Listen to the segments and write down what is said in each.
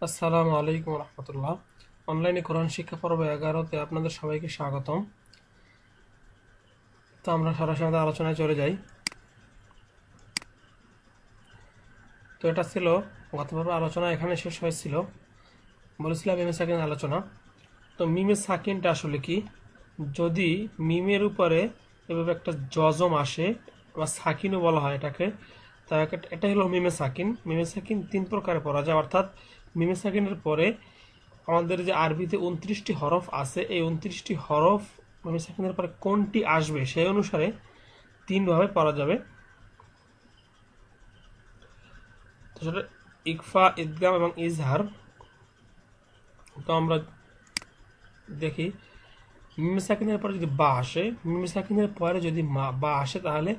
আসসালামু আলাইকুম রহমতুল্লাহ। অনলাইনে কোরআন শিক্ষা পর্ব 11-তে আপনাদের সবাইকে স্বাগতম। তো আমরা সরাসরি আলোচনায় চলে যাই। তো এটা ছিল গত পর্ব আলোচনা, এখানে শেষ হয়েছিল। বলেছিলাম মিমে সাকিন আলোচনা। তো মিমে সাকিনটা আসলে কি? যদি মিমের উপরে এভাবে একটা জজম আসে বা সাকিনও বলা হয় এটাকে, তা এটা হলো মিমে সাকিন। মিমে সাকিন 3 প্রকারে পড়া যায়, অর্থাৎ মিমে সাকিনের পরে আমাদের যে আরবিতে 29টি হরফ আছে, এই 29টি হরফ মিম সাকিনের পরে কোনটি আসবে সেই অনুসারে 3 ভাবে পড়া যাবে। তো সেটা ইকফা, ইদগাম এবং ইজহার। তো আমরা দেখি, মিম সাকিনের পরে যদি বা আসে, মিম সাকিনের পরে যদি বা আসে, তাহলে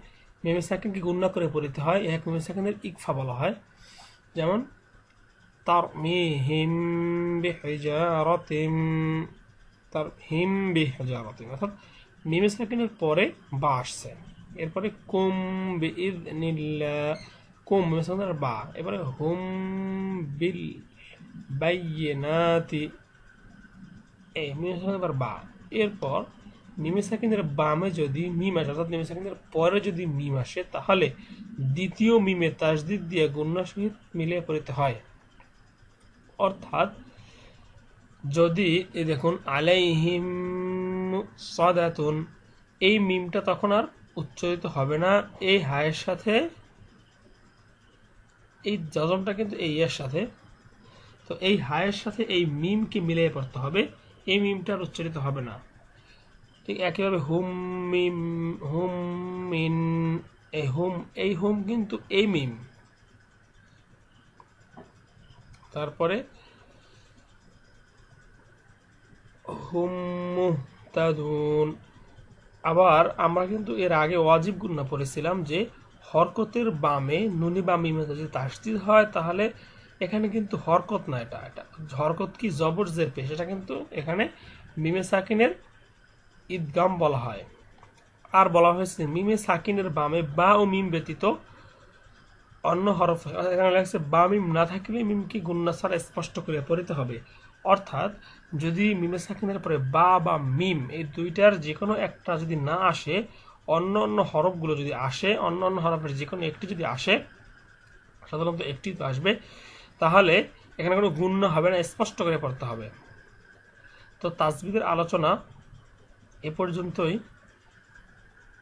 মিম সাকিনকে গুণনা করে পড়তে হয়। এক মিম সাকিনের ইকফা বলা হয়। যেমন তারমিহিম বিহিজারাতিম, তারহিম বিহিজারাতিম, অর্থাৎ মিম সাকিনের পরে বা আসছে। এরপরে কুম বিইযনিল্লাহ, কুম মিম সাকিনের বা। এবারে হুম বিল বাইয়িনাতি, এই মিম সাকিনের বা। এরপর মিম সাকিনের বামে যদি মিম আসে, অর্থাৎ মিম সাকিনের পরে যদি মিম আসে, তাহলে দ্বিতীয় মিমে তাসদিদ দিয়ে গুণনার সহিত মিলিয়ে পড়তে হয়। অর্থাৎ যদি এই দেখুন আলাইহিম সাদাতুন, এই মিমটা তখন আর উচ্চারিত হবে না এই হায়ের সাথে। এই জজমটা কিন্তু এই এর সাথে, তো এই হায়ের সাথে এই মিমকে মিলিয়ে পড়তে হবে, এই মিমটা আর উচ্চারিত হবে না। ঠিক একইভাবে হুম মিম, হুম মিন, এই হুম কিন্তু এই মিম। তারপরে হুম মুহতাদুন। আবার আমরা কিন্তু এর আগে ওয়াজিব গুন্না পড়েছিলাম যে হরকতের বামে নুনি বা মিমে যদি তাসদিদ হয়, তাহলে এখানে কিন্তু হরকত না, এটা এটা হরকত কি জবর জের পেশ, এটা কিন্তু এখানে মিমে সাকিনের ঈদগাম বলা হয়। আর বলা হয়েছে মিমে সাকিনের বামে বা ও মিম ব্যতীত অন্য হরফ, এখানে লাগছে বা মিম না থাকলে মিমকে গুন্না ছাড়া স্পষ্ট করে পড়তে হবে। অর্থাৎ যদি মিমে সাকিনের পরে বা মিম এই দুইটার যে কোনো একটা যদি না আসে, অন্য অন্য হরফগুলো যদি আসে, অন্য অন্য হরফের যে কোনো একটি যদি আসে, সাধারণত একটি তো আসবে, তাহলে এখানে কোনো গুণ্য হবে না, স্পষ্ট করে পড়তে হবে। তো তাসবিদের আলোচনা এ পর্যন্তই,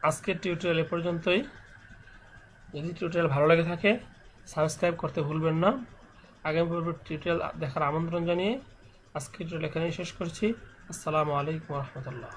আজকের টিউটোরিয়াল এ পর্যন্তই। যদি টিউটোরিয়াল ভালো লেগে থাকে সাবস্ক্রাইব করতে ভুলবেন না। আগামী পর্বের টিউটোরিয়াল দেখার আমন্ত্রণ জানিয়ে আজকের টিউটোরিয়াল এখানেই শেষ করছি। আসসালামু আলাইকুম রহমতুল্লাহ।